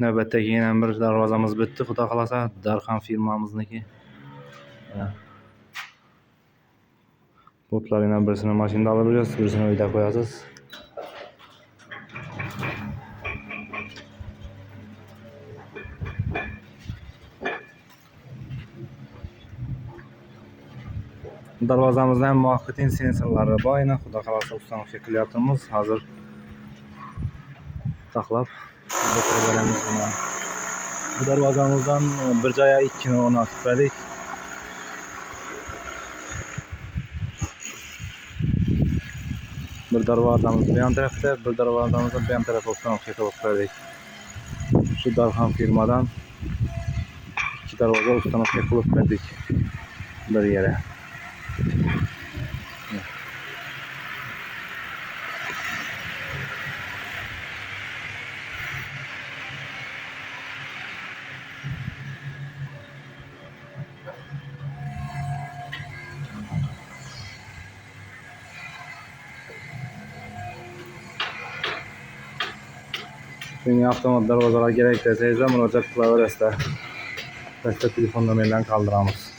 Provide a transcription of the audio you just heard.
Navbatdagi yana bir darvozamiz bitdi, xudo xolasa. Darxan firmamizniki. Botlardan birisini mashinada olib olasiz, birisini uyda qo'yasiz. Darvozamizda ham muvaqqatin sensorlari bor, yana xudo xolasa ustanovka qilyapmiz. Hozir taxlab bitiramiz buni. Bu darvozamizdan bir joyga 2 o'rnatib qo'ydik. Bir darvozamiz bu yon tarafda, bir darvozamiz bu yon tarafga ustanovka qilib qo'ydik. Shu Darxan firmadan 2 darvoza ustanovka qilib qo'ydik bir yere. Yeni avtomat darvozalar kerak desangiz murojaat qilaverasizlar. Pastda telefon nomerlarini qoldiramiz.